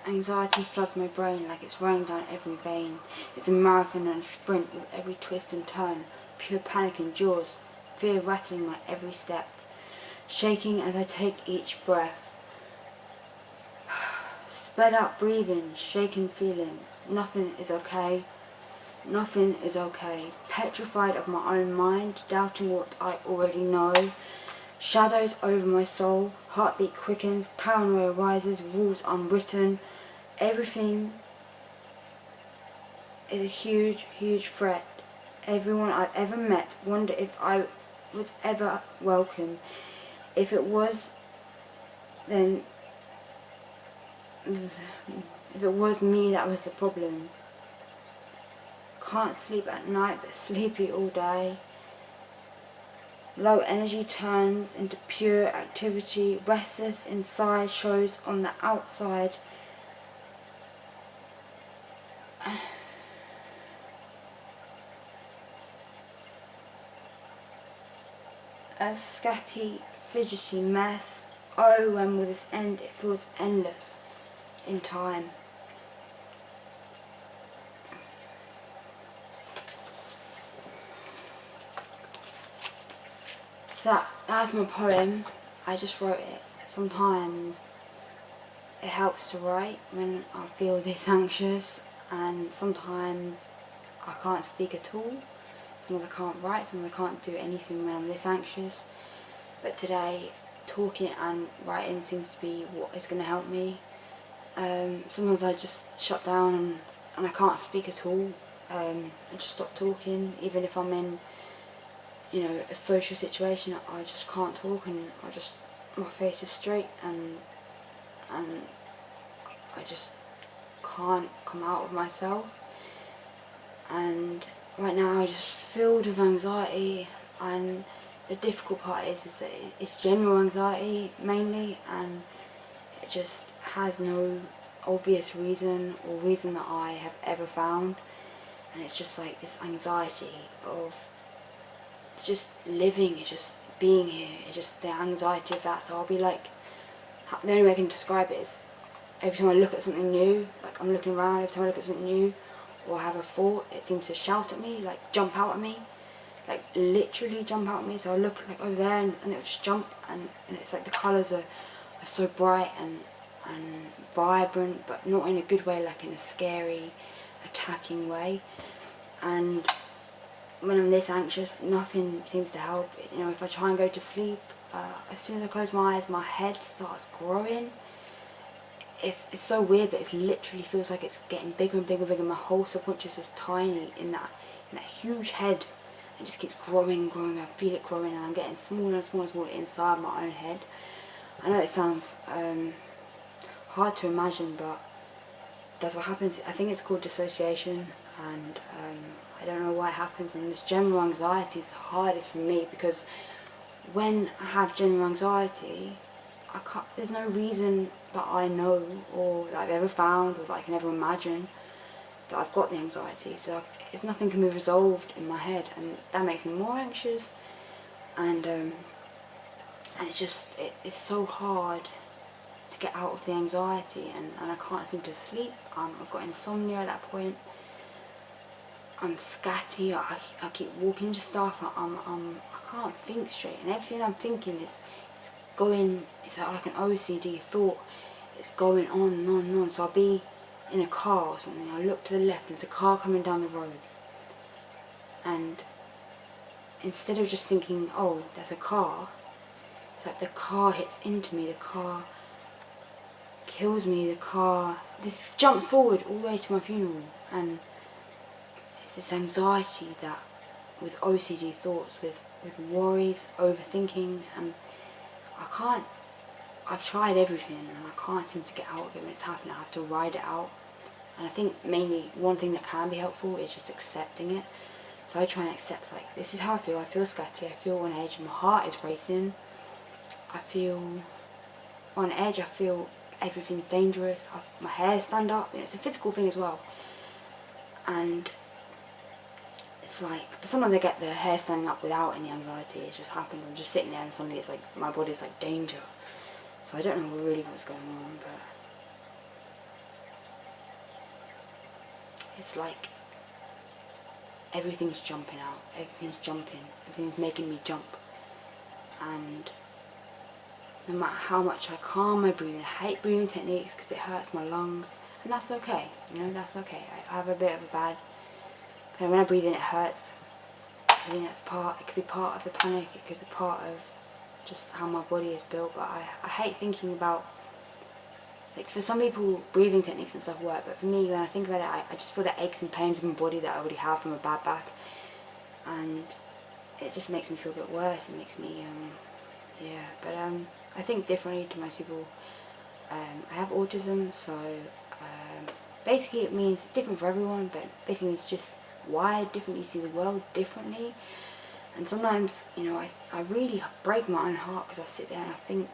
Anxiety floods my brain like it's running down every vein. It's a marathon and a sprint with every twist and turn. Pure panic in jaws, fear rattling my every step. Shaking as I take each breath. Sped up breathing, shaken feelings. Nothing is okay. Nothing is okay. Petrified of my own mind, doubting what I already know. Shadows over my soul, heartbeat quickens, paranoia rises, rules unwritten. Everything is a huge, huge threat. Everyone I've ever met wonder if I was ever welcome. If it was, then if it was me that was the problem. Can't sleep at night but sleepy all day. Low energy turns into pure activity. Restless inside shows on the outside. A scatty, fidgety mess. Oh, when will this end? It feels endless in time. So that's my poem. I just wrote it. Sometimes it helps to write when I feel this anxious, and sometimes I can't speak at all. Sometimes I can't write, sometimes I can't do anything when I'm this anxious. But today, talking and writing seems to be what is going to help me. Sometimes I just shut down and I can't speak at all. I just stop talking, even if I'm in, a social situation. I just can't talk, and my face is straight, and I just can't come out of myself. And right now I'm just filled with anxiety, and the difficult part is that it's general anxiety mainly, and it just has no obvious reason or reason that I have ever found. And it's just like this anxiety of just living, it's just being here, it's just the anxiety of that. So I'll be like, the only way I can describe it is every time I look at something new, like I'm looking around, every time I look at something new or have a thought, it seems to shout at me, like jump out at me, like literally jump out at me. So I look like over there, and it'll just jump, and it's like the colours are so bright and vibrant, but not in a good way, like in a scary, attacking way. And when I'm this anxious, nothing seems to help. If I try and go to sleep, as soon as I close my eyes, my head starts growing. It's so weird, but it literally feels like it's getting bigger and bigger and bigger. My whole subconscious is tiny in that huge head. It just keeps growing and growing. I feel it growing, and I'm getting smaller and smaller and smaller inside my own head. I know it sounds hard to imagine, but that's what happens. I think it's called dissociation, and I don't know why it happens. And this general anxiety is the hardest for me, because when I have general anxiety, there's no reason that I know or that I've ever found or that I can ever imagine that I've got the anxiety. So it's nothing can be resolved in my head, and that makes me more anxious. And it's so hard to get out of the anxiety, and I can't seem to sleep. I've got insomnia at that point. I'm scatty. I keep walking into stuff. I can't think straight, and everything I'm thinking is going. It's like an OCD thought. It's going on and on and on. So I'll be in a car or something. I look to the left, and there's a car coming down the road. And instead of just thinking, oh, there's a car, it's like the car hits into me. The car kills me. The car jumps forward all the way to my funeral. And it's this anxiety that, with OCD thoughts, with worries, overthinking, and I've tried everything, and I can't seem to get out of it when it's happening. I have to ride it out. And I think mainly one thing that can be helpful is just accepting it. So I try and accept, like, this is how I feel scatty, I feel on edge, my heart is racing, I feel on edge, I feel everything's dangerous, my hair stand up, it's a physical thing as well. And it's like, but sometimes I get the hair standing up without any anxiety. It just happens. I'm just sitting there, and suddenly it's like my body's like danger. So I don't know really what's going on, but it's like everything's jumping out, everything's jumping, everything's making me jump. And no matter how much I calm my breathing, I hate breathing techniques because it hurts my lungs, and that's okay, you know, that's okay. I have a bit of a bad, when I breathe in it hurts. I think that's it could be part of the panic, it could be part of just how my body is built, but I hate thinking about, like, for some people breathing techniques and stuff work, but for me, when I think about it, I just feel the aches and pains in my body that I already have from a bad back, and it just makes me feel a bit worse. It makes me, yeah, but I think differently to most people. I have autism, so basically it means it's different for everyone, but basically it's just wired differently, you see the world differently. And sometimes, you know, I really break my own heart because I sit there and I think,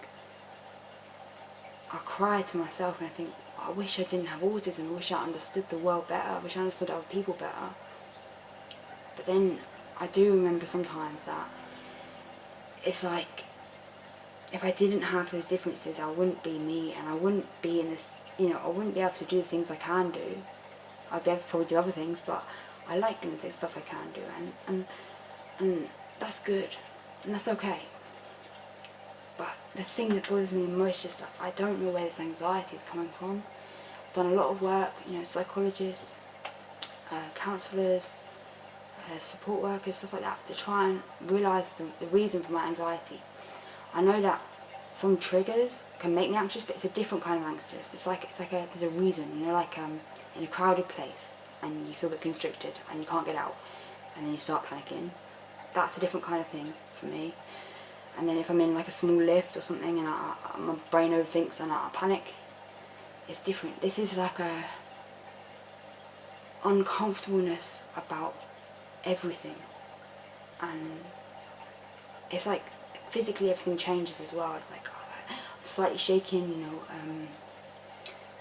I cry to myself and I think, I wish I didn't have autism, I wish I understood the world better, I wish I understood other people better. But then I do remember sometimes that it's like, if I didn't have those differences, I wouldn't be me, and I wouldn't be in this, you know, I wouldn't be able to do the things I can do. I'd be able to probably do other things, but I like doing the stuff I can do, and that's good, and that's okay. But the thing that bothers me the most is that I don't know where this anxiety is coming from. I've done a lot of work, you know, psychologists, counsellors, support workers, stuff like that, to try and realise the reason for my anxiety. I know that some triggers can make me anxious, but it's a different kind of anxious. It's like there's a reason, you know, like in a crowded place and you feel a bit constricted and you can't get out, and then you start panicking. That's a different kind of thing for me. And then if I'm in like a small lift or something and my brain overthinks and I panic, it's different. This is like a uncomfortableness about everything, and it's like physically everything changes as well. It's like I'm slightly shaking, you know,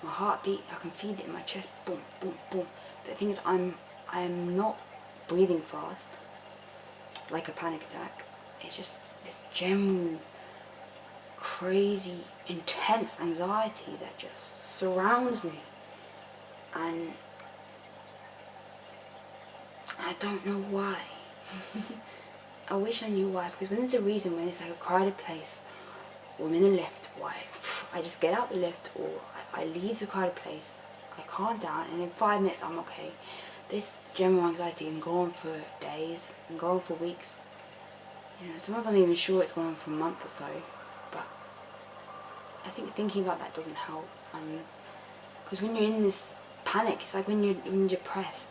my heartbeat, I can feel it in my chest, boom, boom, boom. But the thing is, I'm not breathing fast like a panic attack. It's just this general crazy intense anxiety that just surrounds me, and I don't know why. I wish I knew why, because when there's a reason, when it's like a crowded place, or I'm in a lift, why? I just get out the lift, or I leave the crowded place, I calm down, and in 5 minutes I'm okay. This general anxiety can go on for days, can go on for weeks. You know, sometimes I'm even sure it's gone on for a month or so, but I think thinking about that doesn't help. Because when you're in this panic, it's like when you're depressed,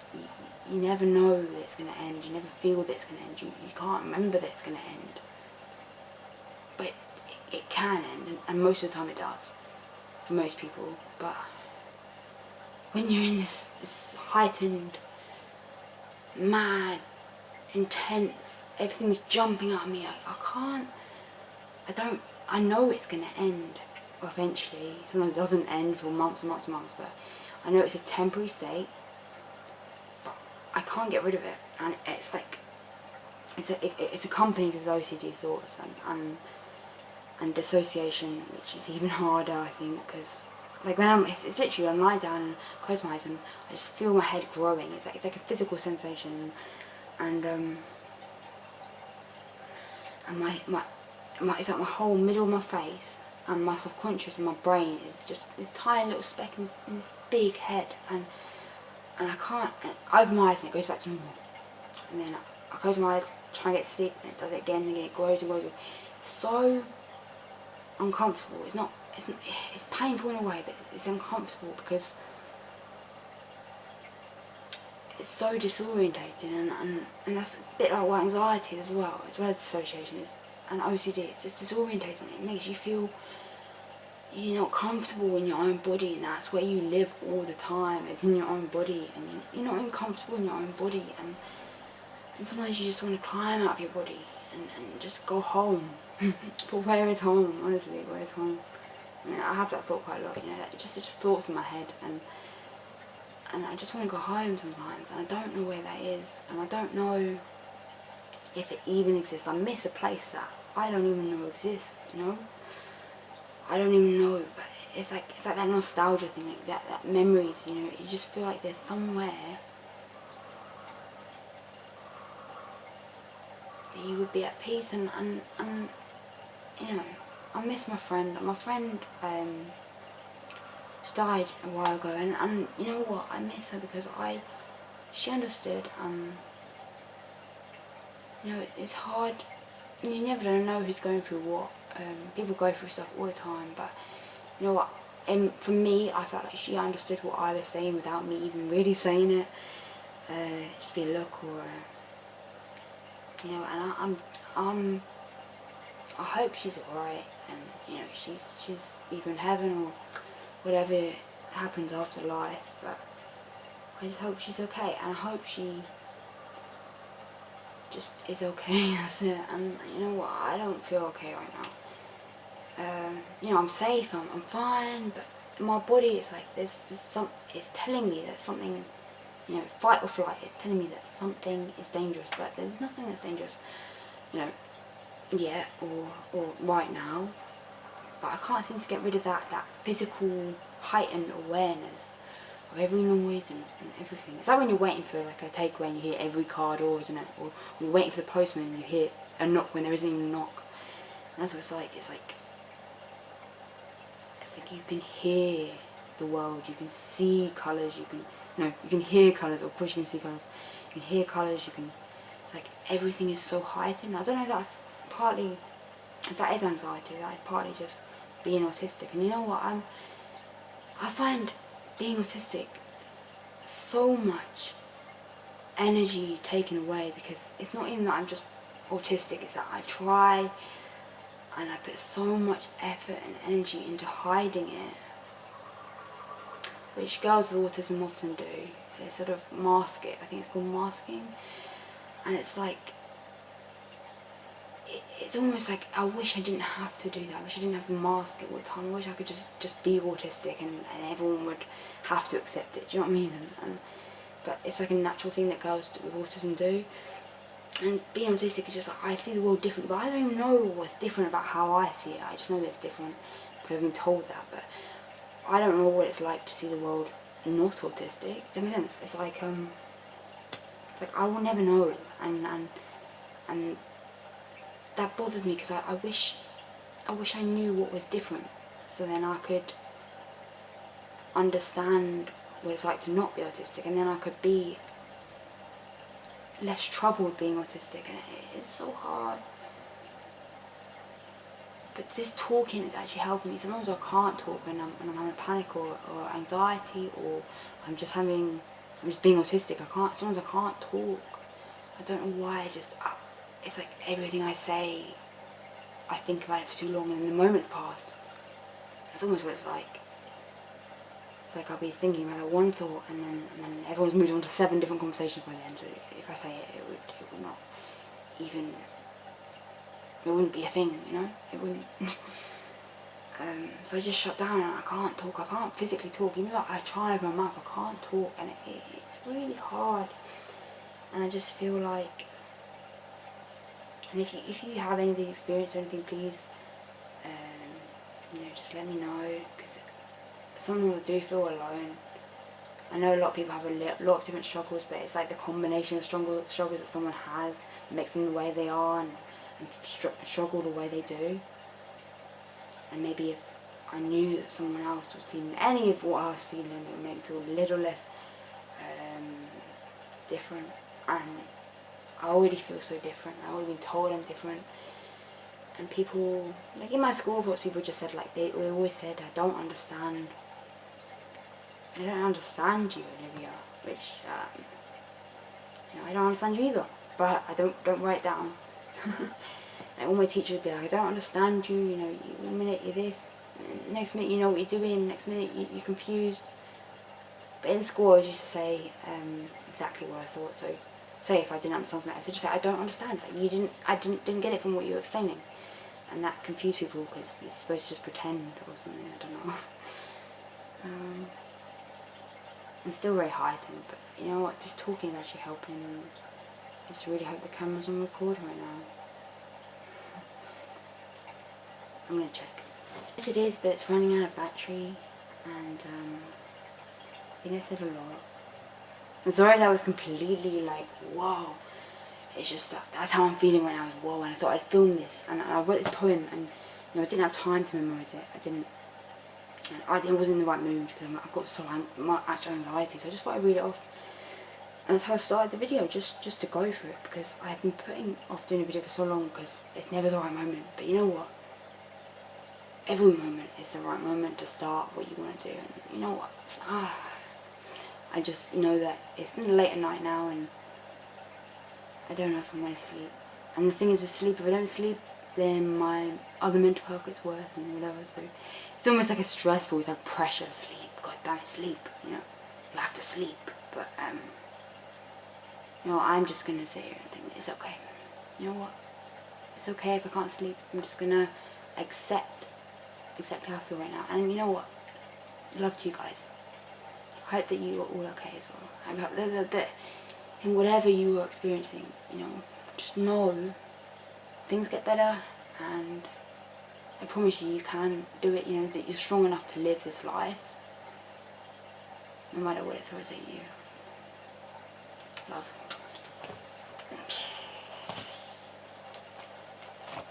you never know that it's going to end, you never feel that it's going to end, you can't remember that it's going to end. But it can end, and most of the time it does, for most people. But when you're in this heightened, mad, intense, everything's jumping at me, I know it's going to end eventually. Sometimes it doesn't end for months and months and months, but I know it's a temporary state, but I can't get rid of it. And it's like, it's accompanied with OCD thoughts and dissociation, which is even harder, I think, because like when it's literally, I'm lying down and close my eyes and I just feel my head growing. It's like a physical sensation, and it's like my whole middle of my face and my subconscious and my brain is just this tiny little speck in this big head, and I can't, and I open my eyes and it goes back to normal, and then I close my eyes, try and get to sleep, and it does it again and again. It grows and grows. It's so uncomfortable. It's painful in a way, but it's uncomfortable because it's so disorientating, and that's a bit like what anxiety is as well as dissociation is, and OCD. It's just disorientating. It makes you feel you're not comfortable in your own body, and that's where you live all the time. It's in your own body, and you're not even comfortable in your own body, and sometimes you just want to climb out of your body and just go home. But where is home? Honestly, where is home? I mean, I have that thought quite a lot, you know, it's just thoughts in my head, and I just want to go home sometimes, and I don't know where that is, and I don't know if it even exists. I miss a place that I don't even know exists, you know? I don't even know, but it's like that nostalgia thing, like that memories, you know, you just feel like there's somewhere that you would be at peace, and you know, I miss my friend. My friend, she died a while ago, and you know what, I miss her because she understood, you know, it's hard, you never know who's going through what, people go through stuff all the time, but you know what, for me, I felt like she understood what I was saying without me even really saying it, just be a look, or, you know, and I hope she's alright, and you know, she's either in heaven or whatever happens after life, but I just hope she's okay, and I hope she just is okay, that's it. And you know what, I don't feel okay right now. You know, I'm safe, I'm fine, but my body is like, it's telling me that something, you know, fight or flight, it's telling me that something is dangerous, but there's nothing that's dangerous, you know, yet, or right now, but I can't seem to get rid of that physical heightened awareness of every noise and everything. It's like when you're waiting for like a takeaway and you hear every car door, isn't it? Or you're waiting for the postman and you hear a knock when there isn't even a knock. And that's what it's like. It's like you can hear the world, you can see colours, you can hear colours, of course you can see colours. You can hear colours, it's like everything is so heightened. I don't know if that's partly, if that is anxiety, that is partly just being autistic. And you know what, I find being autistic so much energy taken away, because it's not even that I'm just autistic, it's that I try and I put so much effort and energy into hiding it, which girls with autism often do. They sort of mask it. I think it's called masking, and it's like, it's almost like I wish I didn't have to do that. I wish I didn't have to mask it all the time. I wish I could just be autistic, and everyone would have to accept it. Do you know what I mean? But it's like a natural thing that girls with autism do. And being autistic is just like, I see the world differently, but I don't even know what's different about how I see it. I just know that it's different because I've been told that, but I don't know what it's like to see the world not autistic. Does that make sense? It's like I will never know, and that bothers me, because I wish I knew what was different, so then I could understand what it's like to not be autistic, and then I could be less troubled being autistic. And it's so hard. But this talking is actually helping me. Sometimes I can't talk when I'm having panic or anxiety, or I'm just being autistic. Sometimes I can't talk. I don't know why. It's like everything I say, I think about it for too long, and the moment's passed. That's almost what it's like. It's like I'll be thinking about one thought, and then everyone's moved on to 7 different conversations by the end. So if I say it, it would not even, it wouldn't be a thing, you know? It wouldn't. So I just shut down, and I can't talk. I can't physically talk. Even though I try with my mouth, I can't talk, and it's really hard. And I just feel like, and if you have any of the experience or anything, please, you know, just let me know, because sometimes I do feel alone. I know a lot of people have a lot of different struggles, but it's like the combination of struggles that someone has that makes them the way they are, and struggle the way they do. And maybe if I knew that someone else was feeling any of what I was feeling, it would make me feel a little less different. And I already feel so different. I've already been told I'm different. And people, like in my school reports, people just said, like, they always said, I don't understand you, Olivia, which, you know, I don't understand you either, but I don't write it down. Like, all my teachers would be like, I don't understand you, you know, one minute you're this, next minute you know what you're doing, next minute you're confused. But in school I always used to say exactly what I thought. So say if I didn't understand something, I said, just say, I don't understand, like, I didn't get it from what you were explaining. And that confused people, because you're supposed to just pretend or something, I don't know. I'm still very heightened, but you know what, just talking is actually helping, and I just really hope the camera's on record right now. I'm gonna check. Yes it is, but it's running out of battery, and I think I've said a lot. I'm sorry that was completely like, whoa. It's just that's how I'm feeling right now, is whoa, and I thought I'd film this, and I wrote this poem, and I didn't have time to memorise it. I wasn't in the right mood because I've got so much anxiety, so I just thought I'd read it off. And that's how I started the video, just to go for it, because I've been putting off doing a video for so long because it's never the right moment. But you know what? Every moment is the right moment to start what you want to do. And you know what? I just know that it's late at night now, and I don't know if I'm going to sleep. And the thing is with sleep, if I don't sleep, then my other mental health gets worse and whatever. So it's almost like a stressful, it's like pressure. Sleep, god damn it, sleep. You know, you have to sleep. But you know, I'm just gonna sit here and think it's okay. You know what? It's okay if I can't sleep. I'm just gonna accept exactly how I feel right now. And you know what? Love to you guys. I hope that you are all okay as well. I hope that in whatever you are experiencing, you know, just know things get better, and I promise you, you can do it. You know, that you're strong enough to live this life, no matter what it throws at you. Love.